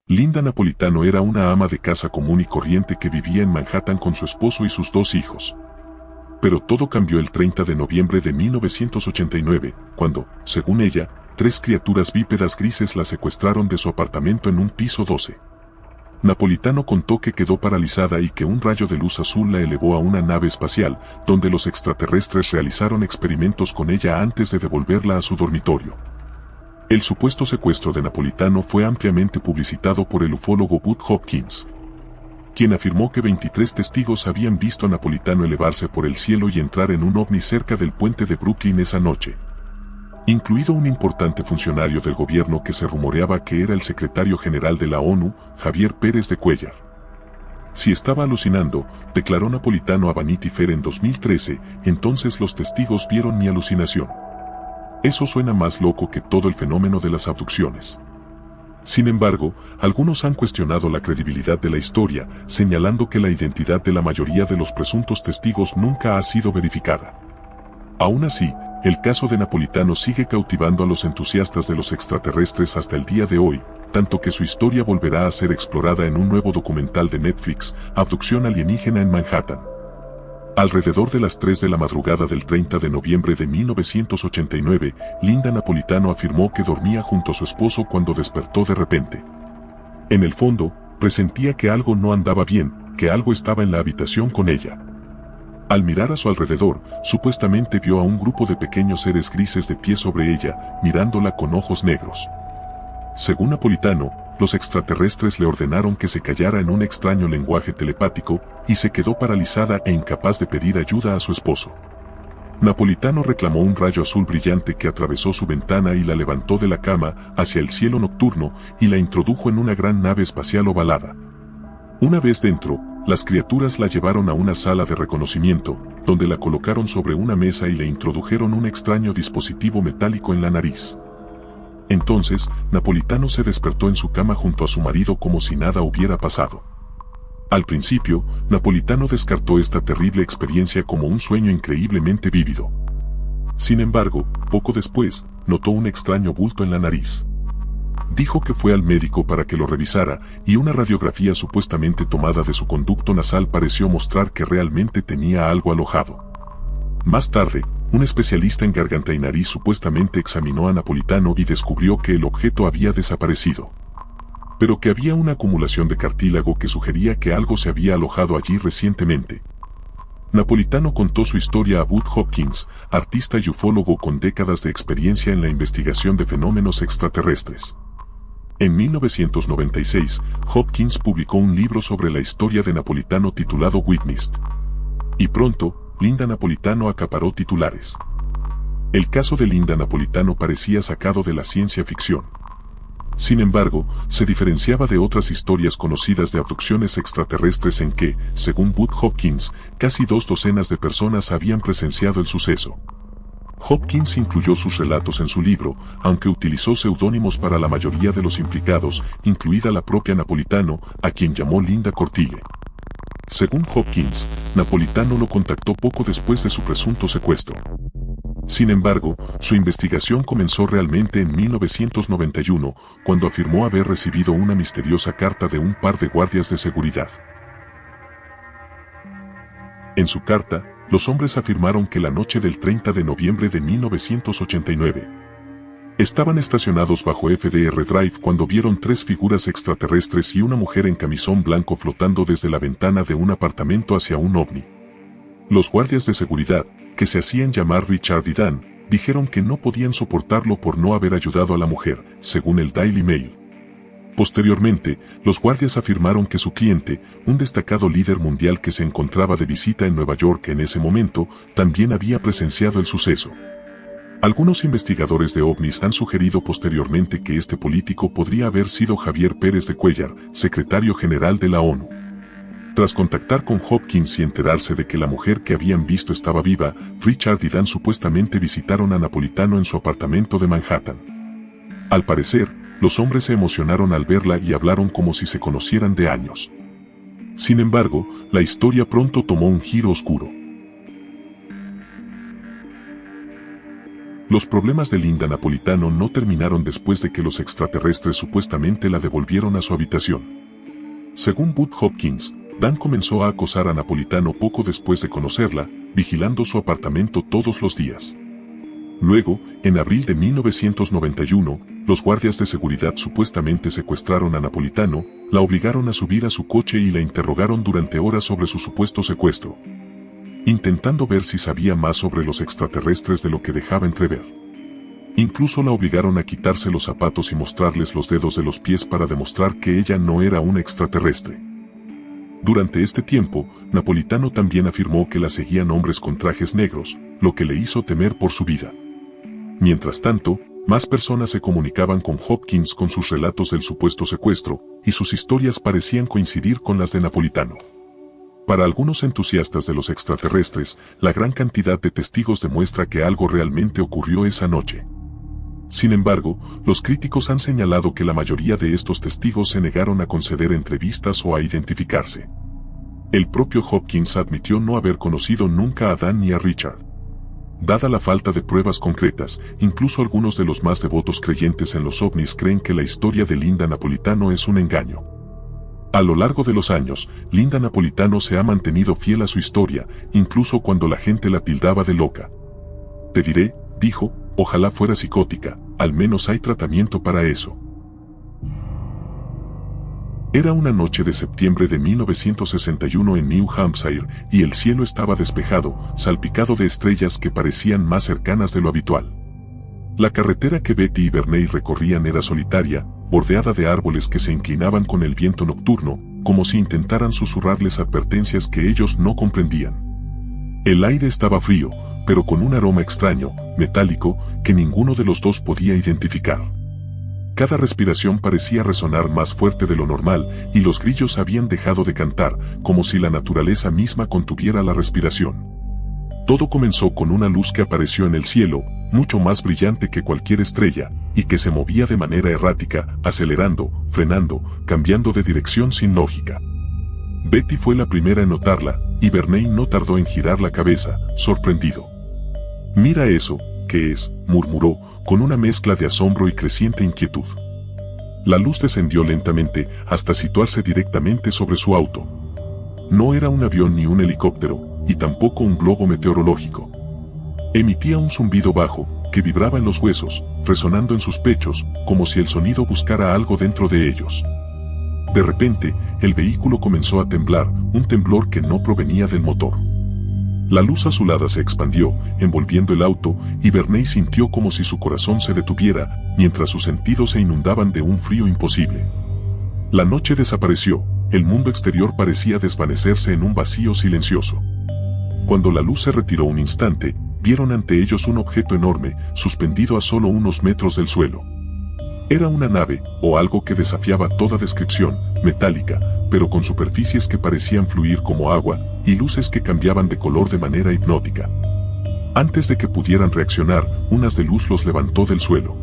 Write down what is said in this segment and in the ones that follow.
Linda Napolitano era una ama de casa común y corriente que vivía en Manhattan con su esposo y sus 2 hijos. Pero todo cambió el 30 de noviembre de 1989, cuando, según ella, 3 criaturas bípedas grises la secuestraron de su apartamento en un piso 12. Napolitano contó que quedó paralizada y que un rayo de luz azul la elevó a una nave espacial, donde los extraterrestres realizaron experimentos con ella antes de devolverla a su dormitorio. El supuesto secuestro de Napolitano fue ampliamente publicitado por el ufólogo Bud Hopkins, quien afirmó que 23 testigos habían visto a Napolitano elevarse por el cielo y entrar en un ovni cerca del puente de Brooklyn esa noche, incluido un importante funcionario del gobierno que se rumoreaba que era el secretario general de la ONU, Javier Pérez de Cuéllar. Si estaba alucinando, declaró Napolitano a Vanity Fair en 2013, entonces los testigos vieron mi alucinación. Eso suena más loco que todo el fenómeno de las abducciones. Sin embargo, algunos han cuestionado la credibilidad de la historia, señalando que la identidad de la mayoría de los presuntos testigos nunca ha sido verificada. Aún así, el caso de Napolitano sigue cautivando a los entusiastas de los extraterrestres hasta el día de hoy, tanto que su historia volverá a ser explorada en un nuevo documental de Netflix, Abducción alienígena en Manhattan. Alrededor de las 3 de la madrugada del 30 de noviembre de 1989, Linda Napolitano afirmó que dormía junto a su esposo cuando despertó de repente. En el fondo, presentía que algo no andaba bien, que algo estaba en la habitación con ella. Al mirar a su alrededor, supuestamente vio a un grupo de pequeños seres grises de pie sobre ella, mirándola con ojos negros. Según Napolitano, los extraterrestres le ordenaron que se callara en un extraño lenguaje telepático, y se quedó paralizada e incapaz de pedir ayuda a su esposo. Napolitano reclamó un rayo azul brillante que atravesó su ventana y la levantó de la cama hacia el cielo nocturno y la introdujo en una gran nave espacial ovalada. Una vez dentro, las criaturas la llevaron a una sala de reconocimiento, donde la colocaron sobre una mesa y le introdujeron un extraño dispositivo metálico en la nariz. Entonces, Napolitano se despertó en su cama junto a su marido como si nada hubiera pasado. Al principio, Napolitano descartó esta terrible experiencia como un sueño increíblemente vívido. Sin embargo, poco después, notó un extraño bulto en la nariz. Dijo que fue al médico para que lo revisara, y una radiografía supuestamente tomada de su conducto nasal pareció mostrar que realmente tenía algo alojado. Más tarde, un especialista en garganta y nariz supuestamente examinó a Napolitano y descubrió que el objeto había desaparecido, pero que había una acumulación de cartílago que sugería que algo se había alojado allí recientemente. Napolitano contó su historia a Bud Hopkins, artista y ufólogo con décadas de experiencia en la investigación de fenómenos extraterrestres. En 1996, Hopkins publicó un libro sobre la historia de Napolitano titulado Witnessed. Y pronto, Linda Napolitano acaparó titulares. El caso de Linda Napolitano parecía sacado de la ciencia ficción. Sin embargo, se diferenciaba de otras historias conocidas de abducciones extraterrestres en que, según Bud Hopkins, casi 2 docenas de personas habían presenciado el suceso. Hopkins incluyó sus relatos en su libro, aunque utilizó seudónimos para la mayoría de los implicados, incluida la propia Napolitano, a quien llamó Linda Cortile. Según Hopkins, Napolitano lo contactó poco después de su presunto secuestro. Sin embargo, su investigación comenzó realmente en 1991, cuando afirmó haber recibido una misteriosa carta de un par de guardias de seguridad. En su carta, los hombres afirmaron que la noche del 30 de noviembre de 1989, estaban estacionados bajo FDR Drive cuando vieron 3 figuras extraterrestres y una mujer en camisón blanco flotando desde la ventana de un apartamento hacia un ovni. Los guardias de seguridad, que se hacían llamar Richard y Dan, dijeron que no podían soportarlo por no haber ayudado a la mujer, según el Daily Mail. Posteriormente, los guardias afirmaron que su cliente, un destacado líder mundial que se encontraba de visita en Nueva York en ese momento, también había presenciado el suceso. Algunos investigadores de ovnis han sugerido posteriormente que este político podría haber sido Javier Pérez de Cuéllar, secretario general de la ONU. Tras contactar con Hopkins y enterarse de que la mujer que habían visto estaba viva, Richard y Dan supuestamente visitaron a Napolitano en su apartamento de Manhattan. Al parecer, los hombres se emocionaron al verla y hablaron como si se conocieran de años. Sin embargo, la historia pronto tomó un giro oscuro. Los problemas de Linda Napolitano no terminaron después de que los extraterrestres supuestamente la devolvieron a su habitación. Según Bud Hopkins, Dan comenzó a acosar a Napolitano poco después de conocerla, vigilando su apartamento todos los días. Luego, en abril de 1991, los guardias de seguridad supuestamente secuestraron a Napolitano, la obligaron a subir a su coche y la interrogaron durante horas sobre su supuesto secuestro, intentando ver si sabía más sobre los extraterrestres de lo que dejaba entrever. Incluso la obligaron a quitarse los zapatos y mostrarles los dedos de los pies para demostrar que ella no era un extraterrestre. Durante este tiempo, Napolitano también afirmó que la seguían hombres con trajes negros, lo que le hizo temer por su vida. Mientras tanto, más personas se comunicaban con Hopkins con sus relatos del supuesto secuestro, y sus historias parecían coincidir con las de Napolitano. Para algunos entusiastas de los extraterrestres, la gran cantidad de testigos demuestra que algo realmente ocurrió esa noche. Sin embargo, los críticos han señalado que la mayoría de estos testigos se negaron a conceder entrevistas o a identificarse. El propio Hopkins admitió no haber conocido nunca a Dan ni a Richard. Dada la falta de pruebas concretas, incluso algunos de los más devotos creyentes en los ovnis creen que la historia de Linda Napolitano es un engaño. A lo largo de los años, Linda Napolitano se ha mantenido fiel a su historia, incluso cuando la gente la tildaba de loca. Te diré, dijo, ojalá fuera psicótica, al menos hay tratamiento para eso. Era una noche de septiembre de 1961 en New Hampshire, y el cielo estaba despejado, salpicado de estrellas que parecían más cercanas de lo habitual. La carretera que Betty y Bernie recorrían era solitaria, bordeada de árboles que se inclinaban con el viento nocturno, como si intentaran susurrarles advertencias que ellos no comprendían. El aire estaba frío, pero con un aroma extraño, metálico, que ninguno de los dos podía identificar. Cada respiración parecía resonar más fuerte de lo normal, y los grillos habían dejado de cantar, como si la naturaleza misma contuviera la respiración. Todo comenzó con una luz que apareció en el cielo, mucho más brillante que cualquier estrella, y que se movía de manera errática, acelerando, frenando, cambiando de dirección sin lógica. Betty fue la primera en notarla, y Bernie no tardó en girar la cabeza, sorprendido. «Mira eso, ¿qué es?», murmuró, con una mezcla de asombro y creciente inquietud. La luz descendió lentamente, hasta situarse directamente sobre su auto. No era un avión ni un helicóptero, y tampoco un globo meteorológico. Emitía un zumbido bajo, que vibraba en los huesos, resonando en sus pechos, como si el sonido buscara algo dentro de ellos. De repente, el vehículo comenzó a temblar, un temblor que no provenía del motor. La luz azulada se expandió, envolviendo el auto, y Bernie sintió como si su corazón se detuviera, mientras sus sentidos se inundaban de un frío imposible. La noche desapareció, el mundo exterior parecía desvanecerse en un vacío silencioso. Cuando la luz se retiró un instante, vieron ante ellos un objeto enorme, suspendido a solo unos metros del suelo. Era una nave, o algo que desafiaba toda descripción, metálica, pero con superficies que parecían fluir como agua, y luces que cambiaban de color de manera hipnótica. Antes de que pudieran reaccionar, un haz de luz los levantó del suelo.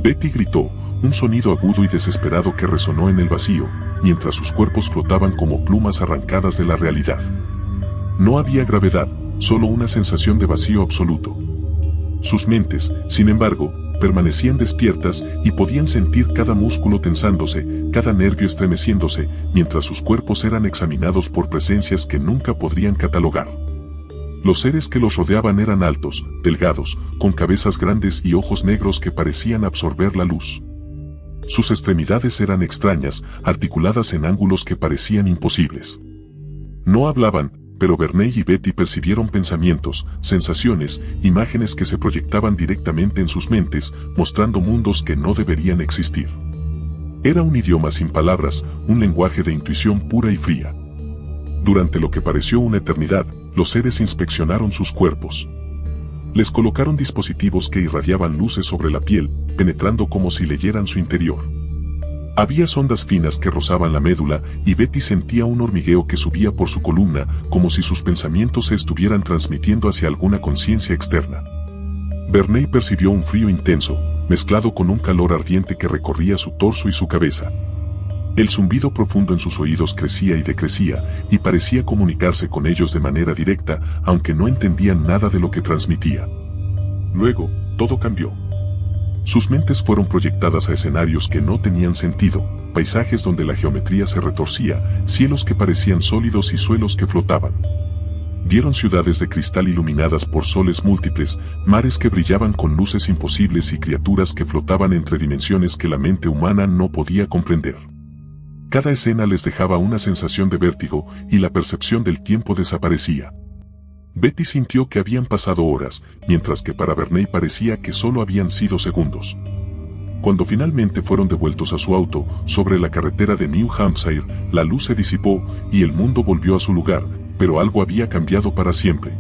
Betty gritó, un sonido agudo y desesperado que resonó en el vacío, mientras sus cuerpos flotaban como plumas arrancadas de la realidad. No había gravedad, solo una sensación de vacío absoluto. Sus mentes, sin embargo, permanecían despiertas y podían sentir cada músculo tensándose, cada nervio estremeciéndose, mientras sus cuerpos eran examinados por presencias que nunca podrían catalogar. Los seres que los rodeaban eran altos, delgados, con cabezas grandes y ojos negros que parecían absorber la luz. Sus extremidades eran extrañas, articuladas en ángulos que parecían imposibles. No hablaban, pero Bernie y Betty percibieron pensamientos, sensaciones, imágenes que se proyectaban directamente en sus mentes, mostrando mundos que no deberían existir. Era un idioma sin palabras, un lenguaje de intuición pura y fría. Durante lo que pareció una eternidad, los seres inspeccionaron sus cuerpos. Les colocaron dispositivos que irradiaban luces sobre la piel, penetrando como si leyeran su interior. Había sondas finas que rozaban la médula, y Betty sentía un hormigueo que subía por su columna, como si sus pensamientos se estuvieran transmitiendo hacia alguna conciencia externa. Bernie percibió un frío intenso, mezclado con un calor ardiente que recorría su torso y su cabeza. El zumbido profundo en sus oídos crecía y decrecía, y parecía comunicarse con ellos de manera directa, aunque no entendían nada de lo que transmitía. Luego, todo cambió. Sus mentes fueron proyectadas a escenarios que no tenían sentido, paisajes donde la geometría se retorcía, cielos que parecían sólidos y suelos que flotaban. Vieron ciudades de cristal iluminadas por soles múltiples, mares que brillaban con luces imposibles y criaturas que flotaban entre dimensiones que la mente humana no podía comprender. Cada escena les dejaba una sensación de vértigo y la percepción del tiempo desaparecía. Betty sintió que habían pasado horas, mientras que para Verney parecía que solo habían sido segundos. Cuando finalmente fueron devueltos a su auto, sobre la carretera de New Hampshire, la luz se disipó y el mundo volvió a su lugar, pero algo había cambiado para siempre.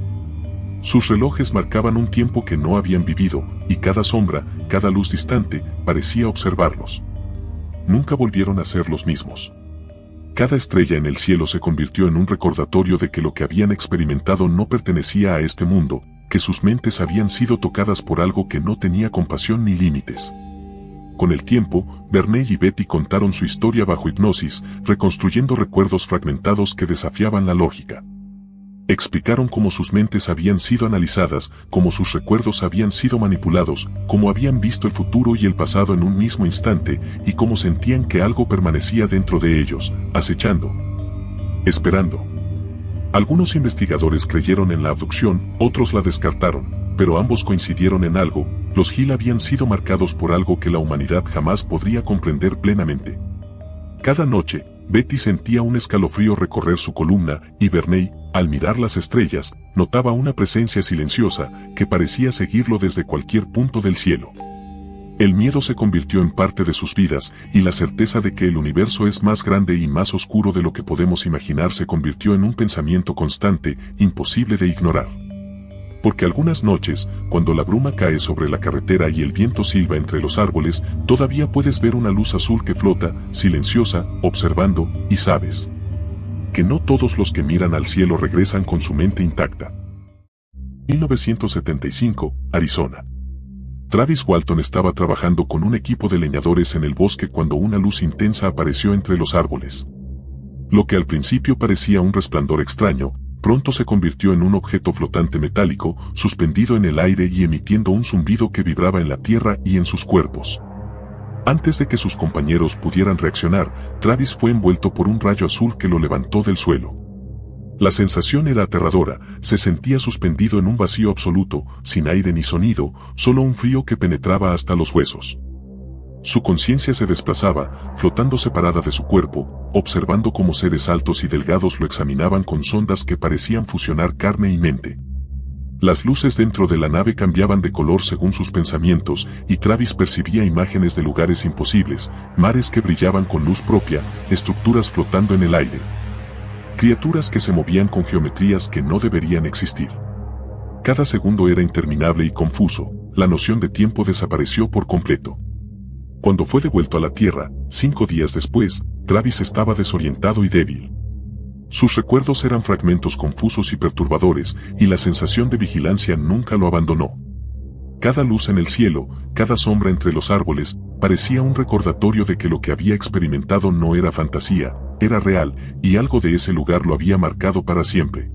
Sus relojes marcaban un tiempo que no habían vivido, y cada sombra, cada luz distante, parecía observarlos. Nunca volvieron a ser los mismos. Cada estrella en el cielo se convirtió en un recordatorio de que lo que habían experimentado no pertenecía a este mundo, que sus mentes habían sido tocadas por algo que no tenía compasión ni límites. Con el tiempo, Verney y Betty contaron su historia bajo hipnosis, reconstruyendo recuerdos fragmentados que desafiaban la lógica. Explicaron cómo sus mentes habían sido analizadas, cómo sus recuerdos habían sido manipulados, cómo habían visto el futuro y el pasado en un mismo instante, y cómo sentían que algo permanecía dentro de ellos, acechando, esperando. Algunos investigadores creyeron en la abducción, otros la descartaron, pero ambos coincidieron en algo: los Hill habían sido marcados por algo que la humanidad jamás podría comprender plenamente. Cada noche, Betty sentía un escalofrío recorrer su columna, y Verney, al mirar las estrellas, notaba una presencia silenciosa que parecía seguirlo desde cualquier punto del cielo. El miedo se convirtió en parte de sus vidas, y la certeza de que el universo es más grande y más oscuro de lo que podemos imaginar se convirtió en un pensamiento constante, imposible de ignorar. Porque algunas noches, cuando la bruma cae sobre la carretera y el viento silba entre los árboles, todavía puedes ver una luz azul que flota, silenciosa, observando, y sabes que no todos los que miran al cielo regresan con su mente intacta. 1975, Arizona. Travis Walton estaba trabajando con un equipo de leñadores en el bosque cuando una luz intensa apareció entre los árboles. Lo que al principio parecía un resplandor extraño, pronto se convirtió en un objeto flotante metálico, suspendido en el aire y emitiendo un zumbido que vibraba en la tierra y en sus cuerpos. Antes de que sus compañeros pudieran reaccionar, Travis fue envuelto por un rayo azul que lo levantó del suelo. La sensación era aterradora, se sentía suspendido en un vacío absoluto, sin aire ni sonido, solo un frío que penetraba hasta los huesos. Su conciencia se desplazaba, flotando separada de su cuerpo, observando cómo seres altos y delgados lo examinaban con sondas que parecían fusionar carne y mente. Las luces dentro de la nave cambiaban de color según sus pensamientos, y Travis percibía imágenes de lugares imposibles, mares que brillaban con luz propia, estructuras flotando en el aire. Criaturas que se movían con geometrías que no deberían existir. Cada segundo era interminable y confuso, la noción de tiempo desapareció por completo. Cuando fue devuelto a la Tierra, 5 días después, Travis estaba desorientado y débil. Sus recuerdos eran fragmentos confusos y perturbadores, y la sensación de vigilancia nunca lo abandonó. Cada luz en el cielo, cada sombra entre los árboles, parecía un recordatorio de que lo que había experimentado no era fantasía, era real, y algo de ese lugar lo había marcado para siempre.